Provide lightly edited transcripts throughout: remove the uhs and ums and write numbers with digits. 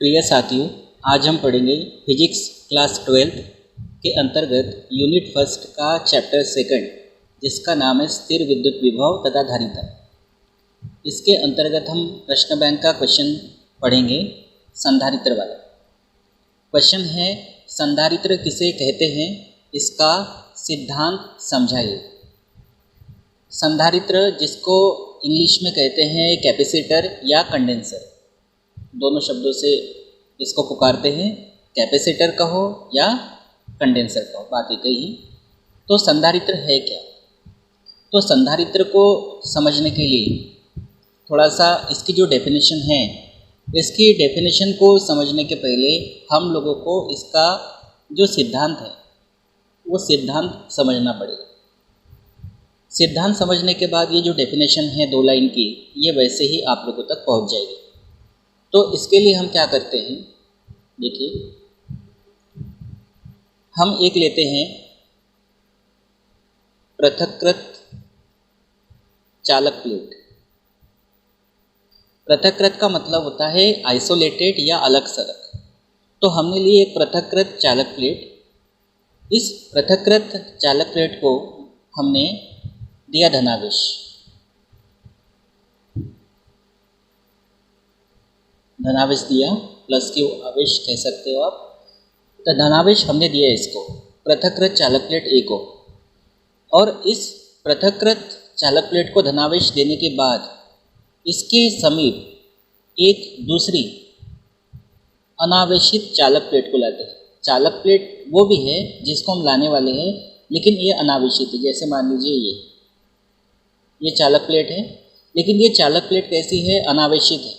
प्रिय साथियों, आज हम पढ़ेंगे फिजिक्स क्लास 12 के अंतर्गत यूनिट फर्स्ट का चैप्टर सेकंड, जिसका नाम है स्थिर विद्युत विभव तथा धारिता। इसके अंतर्गत हम प्रश्न बैंक का क्वेश्चन पढ़ेंगे, संधारित्र वाला। क्वेश्चन है, संधारित्र किसे कहते हैं, इसका सिद्धांत समझाइए। संधारित्र, जिसको इंग्लिश में कहते हैं कैपेसिटर या कंडेंसर, दोनों शब्दों से इसको पुकारते हैं। कैपेसिटर कहो या कंडेंसर कहो, बात एक ही है। तो संधारित्र है क्या? तो संधारित्र को समझने के लिए थोड़ा सा इसकी जो डेफिनेशन है, इसकी डेफिनेशन को समझने के पहले हम लोगों को इसका जो सिद्धांत है वो सिद्धांत समझना पड़ेगा। सिद्धांत समझने के बाद ये जो डेफिनेशन है 2 लाइन की, ये वैसे ही आप लोगों तक पहुंच जाएगी। तो इसके लिए हम क्या करते हैं, देखिए, हम एक लेते हैं पृथक्कृत चालक प्लेट। पृथक्कृत का मतलब होता है आइसोलेटेड या अलग सड़क। तो हमने लिए एक पृथक्कृत चालक प्लेट। इस पृथक्कृत चालक प्लेट को हमने दिया धनावेश। धनावेश दिया, प्लस की आवेश कह सकते हो आप। तो धनावेश हमने दिया इसको, पृथक्कृत चालक प्लेट ए को। और इस पृथक्कृत चालक प्लेट को धनावेश देने के बाद इसके समीप एक दूसरी अनावेशित चालक प्लेट को लाते हैं। चालक प्लेट वो भी है जिसको हम लाने वाले हैं, लेकिन ये अनावेशित है। जैसे मान लीजिए ये चालक प्लेट है, लेकिन ये चालक प्लेट कैसी है? अनावेशित है।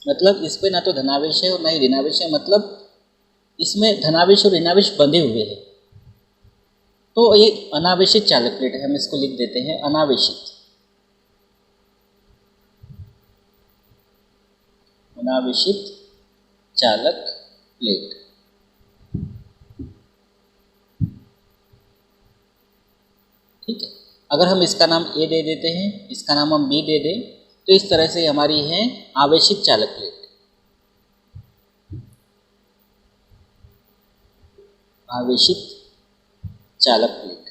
मतलब इस पे ना तो धनावेश है और ना ही ऋणावेश है, मतलब इसमें धनावेश और ऋणावेश बंधे हुए हैं। तो ये अनावेशित चालक प्लेट है, हम इसको लिख देते हैं अनावेशित। अनावेशित चालक प्लेट। ठीक है। अगर हम इसका नाम ए दे देते हैं, इसका नाम हम बी दे दें, तो इस तरह से हमारी है आवेशित चालक प्लेट। आवेशित चालक प्लेट।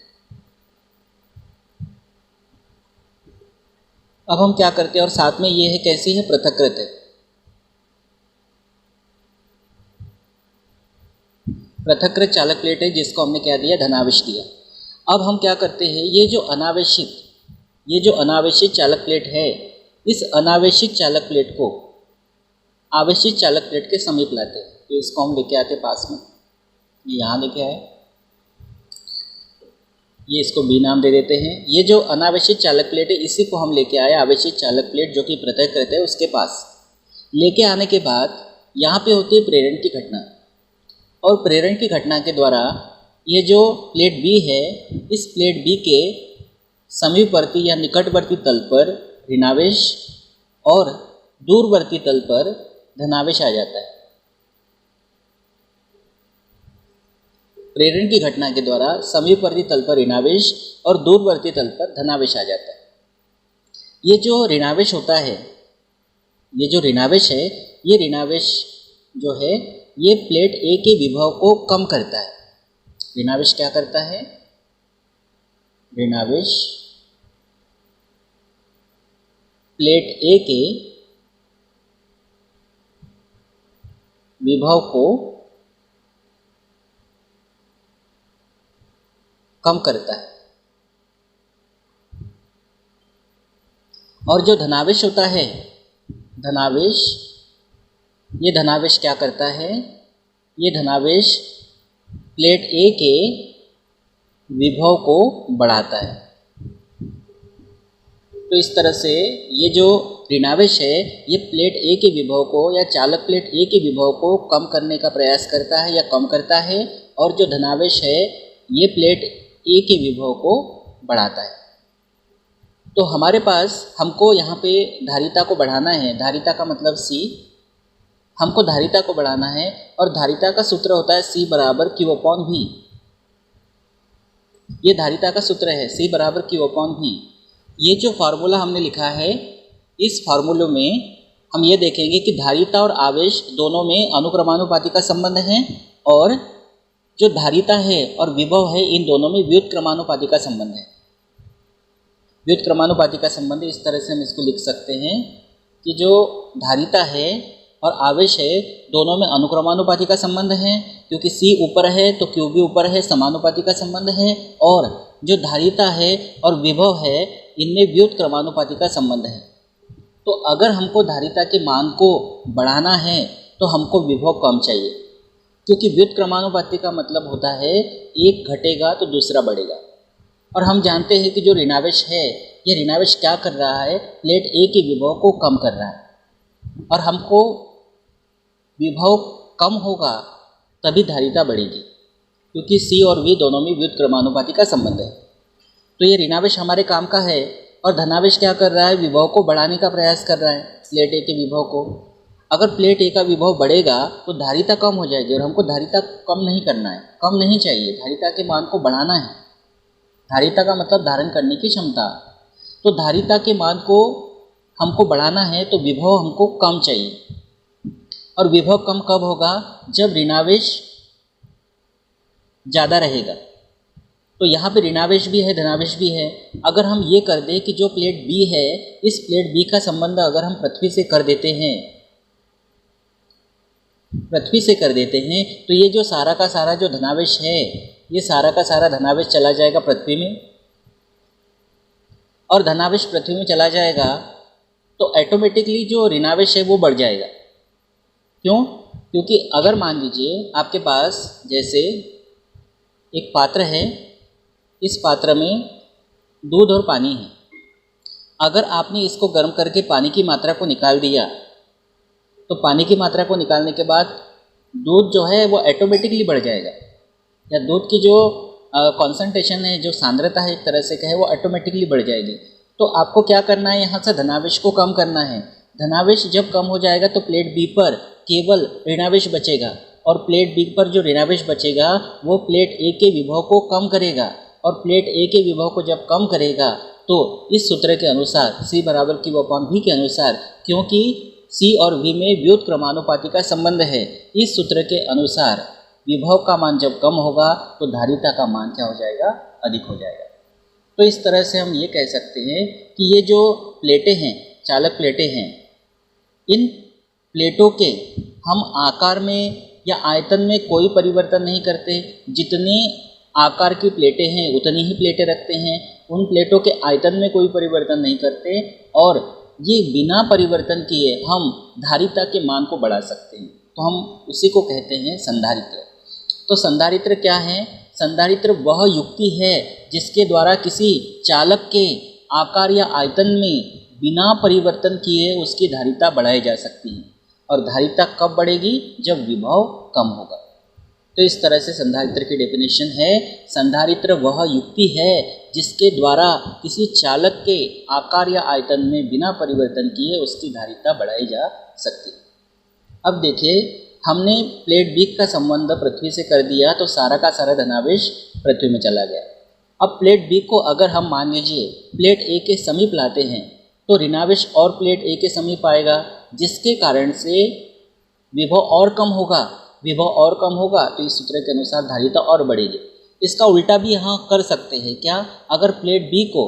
अब हम क्या करते हैं, और साथ में ये है कैसी है? पृथक्कृत है। पृथक्कृत चालक प्लेट है जिसको हमने क्या दिया? धनावेश दिया। अब हम क्या करते हैं, ये जो अनावेशित चालक प्लेट है, इस अनावेशित चालक प्लेट को आवेशित चालक प्लेट के समीप लाते हैं। तो इसको हम लेके आते पास में, ये यहाँ लेके आए, ये इसको बी नाम दे देते हैं। ये जो अनावेशित चालक प्लेट है, इसी को हम लेके आए आवेशित चालक प्लेट जो कि पृथक्कृत है उसके पास। लेके आने के बाद यहाँ पे होती है प्रेरण की घटना, और प्रेरण की घटना के द्वारा ये जो प्लेट बी है, इस प्लेट बी के समीपवर्ती या निकटवर्ती तल पर ऋणावेश और दूरवर्ती तल पर धनावेश आ जाता है। प्रेरण की घटना के द्वारा समीपवर्ती तल पर ऋणावेश और दूरवर्ती तल पर धनावेश आ जाता है। ये जो ऋणावेश होता है, ये जो ऋणावेश है, ये ऋणावेश जो है ये प्लेट ए के विभव को कम करता है। ऋणावेश क्या करता है? ऋणावेश प्लेट ए के विभव को कम करता है। और जो धनावेश होता है, धनावेश, ये धनावेश क्या करता है? ये धनावेश प्लेट ए के विभव को बढ़ाता है। तो इस तरह से ये जो ऋणावेश है, ये प्लेट ए के विभव को या चालक प्लेट ए के विभव को कम करने का प्रयास करता है या कम करता है, और जो धनावेश है ये प्लेट ए के विभव को बढ़ाता है। तो हमारे पास, हमको यहाँ पे धारिता को बढ़ाना है। धारिता का मतलब सी, हमको धारिता को बढ़ाना है, और धारिता का सूत्र होता है C बराबर Q/V। ये धारिता का सूत्र है, C बराबर Q/V। ये जो फार्मूला हमने लिखा है, इस फार्मूले में हम ये देखेंगे कि धारिता और आवेश दोनों में अनुक्रमानुपाती का संबंध है और जो धारिता है और विभव है इन दोनों में व्युत्क्रमानुपाती का संबंध है। व्युत्क्रमानुपाती का संबंध इस तरह से हम इसको लिख सकते हैं कि जो धारिता है और आवेश है दोनों में अनुक्रमानुपाती का संबंध है, क्योंकि C ऊपर है तो Q भी ऊपर है, समानुपाती का संबंध है। और जो धारिता है और विभव है इनमें व्युत्क्रमानुपाती का संबंध है। तो अगर हमको धारिता के मान को बढ़ाना है तो हमको विभव कम चाहिए, क्योंकि व्युत्क्रमानुपाती का मतलब होता है एक घटेगा तो दूसरा बढ़ेगा। और हम जानते हैं कि जो ऋणावेश है ये ऋणावेश क्या कर रहा है, प्लेट ए के विभव को कम कर रहा है और हमको विभव कम होगा तभी धारिता बढ़ेगी, क्योंकि C और V दोनों में व्युत्क्रमानुपाती का संबंध है। तो ये ऋणावेश हमारे काम का है और धनावेश क्या कर रहा है, विभव को बढ़ाने का प्रयास कर रहा है प्लेट ए के विभव को। अगर प्लेट ए का विभव बढ़ेगा तो धारिता कम हो जाएगी और हमको धारिता कम नहीं करना है, कम नहीं चाहिए, धारिता के मान को बढ़ाना है। धारिता का मतलब धारण करने की क्षमता। तो धारिता के मान को हमको बढ़ाना है तो विभव हमको कम चाहिए। और विभव कम कब होगा, जब ऋणावेश ज़्यादा रहेगा। तो यहाँ पे ऋणावेश भी है धनावेश भी है। अगर हम ये कर दें कि जो प्लेट बी है इस प्लेट बी का संबंध अगर हम पृथ्वी से कर देते हैं, तो ये जो सारा का सारा जो धनावेश है ये सारा का सारा धनावेश चला जाएगा पृथ्वी में। और धनावेश पृथ्वी में चला जाएगा तो ऑटोमेटिकली जो ऋणावेश है वो बढ़ जाएगा। क्यों? क्योंकि अगर मान लीजिए आपके पास जैसे एक पात्र है, इस पात्र में दूध और पानी है। अगर आपने इसको गर्म करके पानी की मात्रा को निकाल दिया तो पानी की मात्रा को निकालने के बाद दूध जो है वो ऑटोमेटिकली बढ़ जाएगा, या दूध की जो कॉन्सेंट्रेशन है, जो सांद्रता है एक तरह से कहे, वो ऑटोमेटिकली बढ़ जाएगी। तो आपको क्या करना है, यहाँ से धनावेश को कम करना है। धनावेश जब कम हो जाएगा तो प्लेट बी पर केवल ऋणावेश बचेगा और प्लेट बी पर जो ऋणावेश बचेगा वो प्लेट ए के विभव को कम करेगा। और प्लेट ए के विभव को जब कम करेगा तो इस सूत्र के अनुसार C बराबर Q/V के अनुसार, क्योंकि C और V में व्युत्क्रमानुपाती का संबंध है, इस सूत्र के अनुसार विभव का मान जब कम होगा तो धारिता का मान क्या हो जाएगा, अधिक हो जाएगा। तो इस तरह से हम ये कह सकते हैं कि ये जो प्लेटें हैं, चालक प्लेटें हैं, इन प्लेटों के हम आकार में या आयतन में कोई परिवर्तन नहीं करते। जितने आकार की प्लेटें हैं उतनी ही प्लेटें रखते हैं, उन प्लेटों के आयतन में कोई परिवर्तन नहीं करते और ये बिना परिवर्तन किए हम धारिता के मान को बढ़ा सकते हैं। तो हम उसी को कहते हैं संधारित्र। तो संधारित्र क्या है? संधारित्र वह युक्ति है जिसके द्वारा किसी चालक के आकार या आयतन में बिना परिवर्तन किए उसकी धारिता बढ़ाई जा सकती है। और धारिता कब बढ़ेगी? जब विभव कम होगा। तो इस तरह से संधारित्र की डेफिनेशन है, संधारित्र वह युक्ति है जिसके द्वारा किसी चालक के आकार या आयतन में बिना परिवर्तन किए उसकी धारिता बढ़ाई जा सकती है। अब देखिए, हमने प्लेट बी का संबंध पृथ्वी से कर दिया तो सारा का सारा धनावेश पृथ्वी में चला गया। अब प्लेट बी को अगर हम मान लीजिए प्लेट ए के समीप लाते हैं तो ऋणावेश और प्लेट ए के समीप आएगा, जिसके कारण से विभव और कम होगा। विभव और कम होगा तो इस सूत्र के अनुसार धारिता और बढ़ेगी। इसका उल्टा भी यहाँ कर सकते हैं। क्या? अगर प्लेट बी को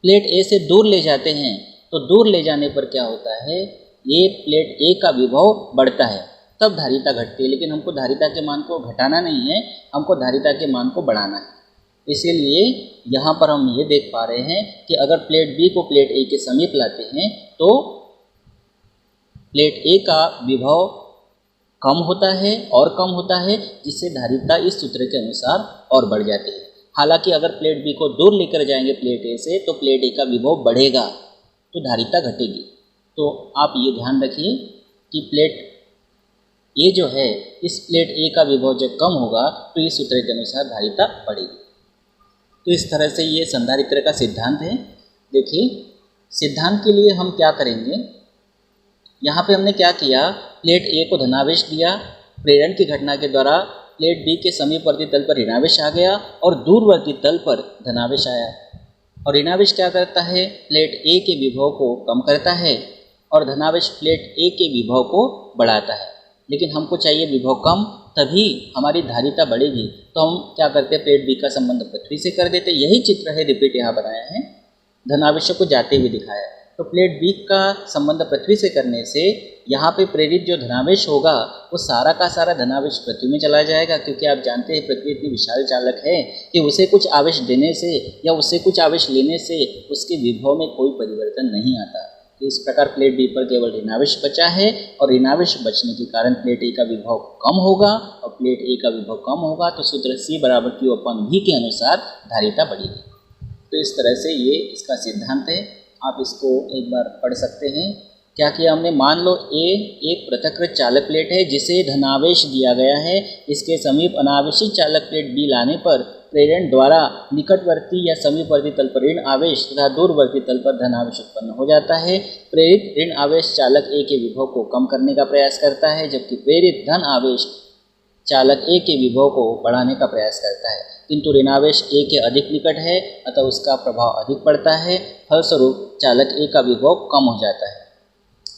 प्लेट ए से दूर ले जाते हैं तो दूर ले जाने पर क्या होता है, ये प्लेट ए का विभव बढ़ता है, तब धारिता घटती है। लेकिन हमको धारिता के मान को घटाना नहीं है, हमको धारिता के मान को बढ़ाना है। इसीलिए यहाँ पर हम ये देख पा रहे हैं कि अगर प्लेट बी को प्लेट ए के समीप लाते हैं तो प्लेट ए का विभव कम होता है और कम होता है, जिससे धारिता इस सूत्र के अनुसार और बढ़ जाती है। हालांकि अगर प्लेट बी को दूर लेकर जाएंगे प्लेट ए से तो प्लेट ए का विभव बढ़ेगा तो धारिता घटेगी। तो आप ये ध्यान रखिए कि प्लेट ए जो है, इस प्लेट ए का विभव जब कम होगा तो इस सूत्र के अनुसार धारिता बढ़ेगी। तो इस तरह से ये संधारित्र का सिद्धांत है। देखिए, सिद्धांत के लिए हम क्या करेंगे, यहाँ पे हमने क्या किया, प्लेट ए को धनावेश दिया, प्रेरण की घटना के द्वारा प्लेट बी के समीपवर्ती तल पर ऋणावेश आ गया और दूरवर्ती तल पर धनावेश आया। और ऋणावेश क्या करता है, प्लेट ए के विभव को कम करता है और धनावेश प्लेट ए के विभव को बढ़ाता है। लेकिन हमको चाहिए विभव कम, तभी हमारी धारिता बढ़ेगी। तो हम क्या करते हैं, प्लेट बी का संबंध पृथ्वी से कर देते। यही चित्र है, रिपीट यहाँ बनाया है, धनावेशों को जाते हुए दिखाया है। तो प्लेट बी का संबंध पृथ्वी से करने से यहाँ पे प्रेरित जो धनावेश होगा वो सारा का सारा धनावेश पृथ्वी में चला जाएगा, क्योंकि आप जानते हैं पृथ्वी इतनी विशाल चालक है कि उसे कुछ आवेश देने से या उससे कुछ आवेश लेने से उसके विभव में कोई परिवर्तन नहीं आता। तो इस प्रकार प्लेट बी पर केवल ऋणावेश बचा है, और ऋणावेश बचने के कारण प्लेट ए का विभव कम होगा, और प्लेट ए का विभव कम होगा तो सूत्र C = Q/V के अनुसार धारिता बढ़ेगी। तो इस तरह से ये इसका सिद्धांत है। आप इसको एक बार पढ़ सकते हैं। क्या किया हमने, मान लो ए एक पृथकृत चालक प्लेट है जिसे धनावेश दिया गया है। इसके समीप अनावेशित चालक प्लेट बी लाने पर प्रेरण द्वारा निकटवर्ती या समीपवर्ती तल पर ऋण आवेश तथा दूरवर्ती तल पर धनावेश उत्पन्न हो जाता है। प्रेरित ऋण आवेश चालक ए के विभव को कम करने का प्रयास करता है, जबकि प्रेरित धन आवेश चालक ए के विभव को बढ़ाने का प्रयास करता है। किंतु ऋणावेश ए के अधिक निकट है, अतः उसका प्रभाव अधिक पड़ता है। फलस्वरूप चालक ए का विभव कम हो जाता है,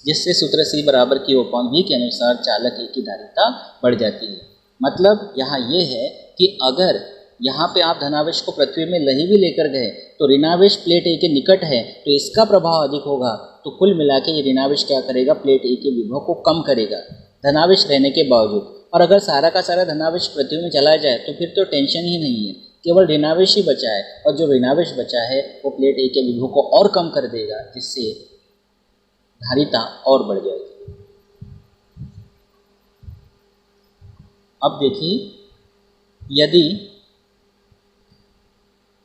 जिससे सूत्र C = Q/V के अनुसार चालक ए की धारिता बढ़ जाती है। मतलब यहाँ ये है कि अगर यहाँ पे आप धनावेश को पृथ्वी में नहीं भी लेकर गए तो ऋणावेश प्लेट ए के निकट है तो इसका प्रभाव अधिक होगा। तो कुल मिला के ये ऋणावेश क्या करेगा, प्लेट ए के विभव को कम करेगा धनावेश रहने के बावजूद। और अगर सारा का सारा धनावेश पृथ्वी में चला जाए तो फिर तो टेंशन ही नहीं है, केवल ऋणावेश ही बचा है, और जो ऋणावेश बचा है वो प्लेट ए के विभव को और कम कर देगा, जिससे धारिता और बढ़ जाएगी। अब देखिए, यदि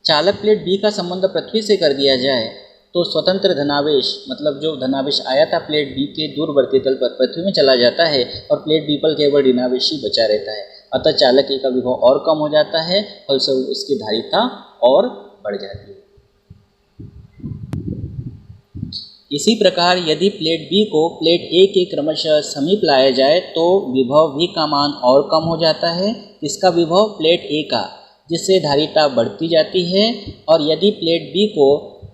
चालक प्लेट बी का संबंध पृथ्वी से कर दिया जाए तो स्वतंत्र धनावेश, मतलब जो धनावेश आया था प्लेट बी के दूरवर्ती तल पर, पृथ्वी में चला जाता है और प्लेट बी पर केवल ऋणावेश ही बचा रहता है। अतः चालक ए का विभव और कम हो जाता है, फलस्वरूप उसकी धारिता और बढ़ जाती है। इसी प्रकार यदि प्लेट बी को प्लेट ए के क्रमशः समीप लाया जाए तो विभव V का मान और कम हो जाता है। इसका विभव प्लेट ए का, जिससे धारिता बढ़ती जाती है। और यदि प्लेट बी को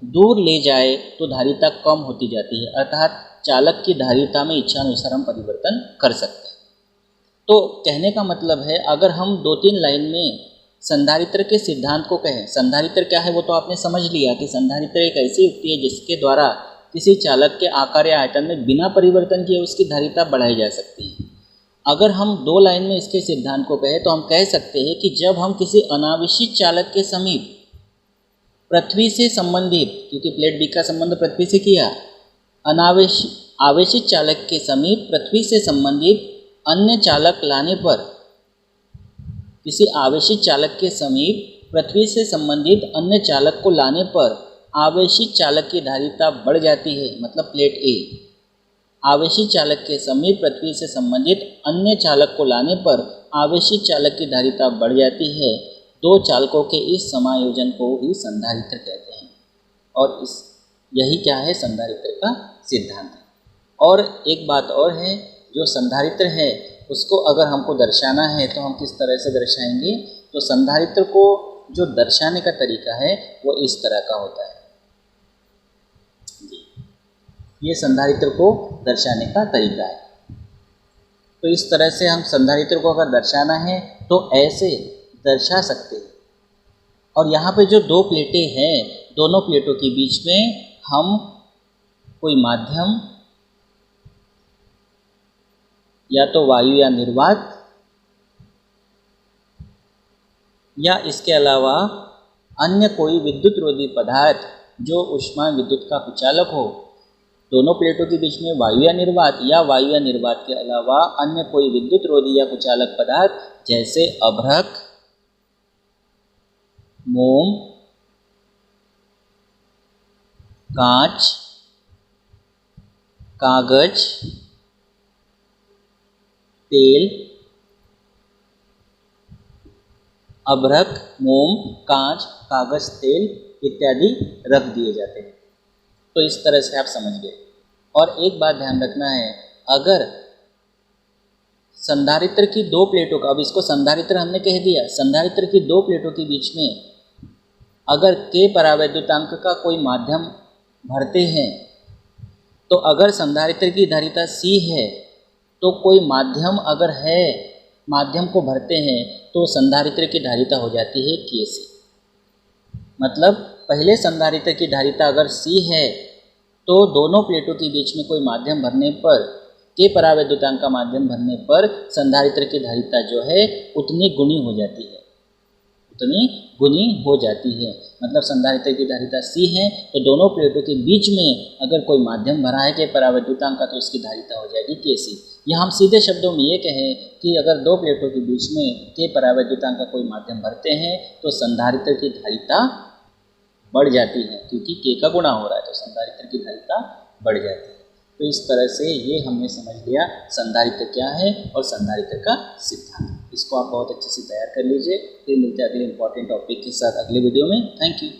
दूर ले जाए तो धारिता कम होती जाती है, अर्थात चालक की धारिता में इच्छानुसार हम परिवर्तन कर सकते हैं। तो कहने का मतलब है, अगर हम 2-3 लाइन में संधारित्र के सिद्धांत को कहें, संधारित्र क्या है वो तो आपने समझ लिया कि संधारित्र एक ऐसी युक्ति है जिसके द्वारा किसी चालक के आकार या आयतन में बिना परिवर्तन किए उसकी धारिता बढ़ाई जा सकती है। अगर हम 2 लाइन में इसके सिद्धांत को कहें तो हम कह सकते हैं कि जब हम किसी अनावेशित चालक के समीप पृथ्वी से संबंधित, क्योंकि प्लेट बी का संबंध पृथ्वी से किया, आवेशित चालक के समीप पृथ्वी से संबंधित अन्य चालक लाने पर, किसी आवेशित चालक के समीप पृथ्वी से संबंधित अन्य चालक को लाने पर आवेशित चालक की धारिता बढ़ जाती है। मतलब प्लेट ए आवेशित चालक के समीप पृथ्वी से संबंधित अन्य चालक को लाने पर आवेशित चालक की धारिता बढ़ जाती है। 2 चालकों के इस समायोजन को ही संधारित्र कहते हैं, और यही क्या है, संधारित्र का सिद्धांत है। और एक बात और है, जो संधारित्र है उसको अगर हमको दर्शाना है तो हम किस तरह से दर्शाएंगे, तो संधारित्र को जो दर्शाने का तरीका है वो इस तरह का होता है। ये संधारित्र को दर्शाने का तरीका है। तो इस तरह से हम संधारित्र को अगर दर्शाना है तो ऐसे दर्शा सकते हैं। और यहाँ पे जो 2 प्लेटें हैं, दोनों प्लेटों के बीच में हम कोई माध्यम या तो वायु या निर्वात या इसके अलावा अन्य कोई विद्युत रोधी पदार्थ जो ऊष्मा विद्युत का कुचालक हो, दोनों प्लेटों के बीच में वायु या निर्वात के अलावा अन्य कोई विद्युत रोधी या कुचालक पदार्थ जैसे अभ्रक, मोम, कांच, कागज, तेल, अभ्रक, मोम, कांच, कागज, तेल इत्यादि रख दिए जाते हैं। तो इस तरह से आप समझ गए। और एक बात ध्यान रखना है, अगर संधारित्र की 2 प्लेटों का, अब इसको संधारित्र हमने कह दिया, संधारित्र की 2 प्लेटों के बीच में अगर K परावैद्युतांक का कोई माध्यम भरते हैं तो अगर संधारित्र की धारिता C है तो कोई माध्यम अगर है, माध्यम को भरते हैं तो संधारित्र की धारिता हो जाती है Kc। मतलब पहले संधारित्र की धारिता अगर C है तो दोनों प्लेटों के बीच में कोई माध्यम भरने पर, के परावैद्युतांक का माध्यम भरने पर संधारित्र की धारिता जो है उतनी गुनी हो जाती है, उतनी गुनी हो जाती है। मतलब संधारित्र की धारिता C है तो दोनों प्लेटों के बीच में अगर कोई माध्यम भरा है के परावैद्युतांक का तो उसकी धारिता हो जाएगी Kc। या हम सीधे शब्दों में ये कहें कि अगर दो प्लेटों के बीच में के परावैद्युतांक का कोई माध्यम भरते हैं तो संधारित्र की धारिता बढ़ जाती है, क्योंकि K का गुणा हो रहा है तो संधारित्र की धारिता बढ़ जाती है। तो इस तरह से ये हमने समझ लिया संधारित्र क्या है और संधारित्र का सिद्धांत। इसको आप बहुत अच्छे से तैयार कर लीजिए। फिर मिलते हैं अगले इंपॉर्टेंट टॉपिक के साथ अगले वीडियो में। Thank you.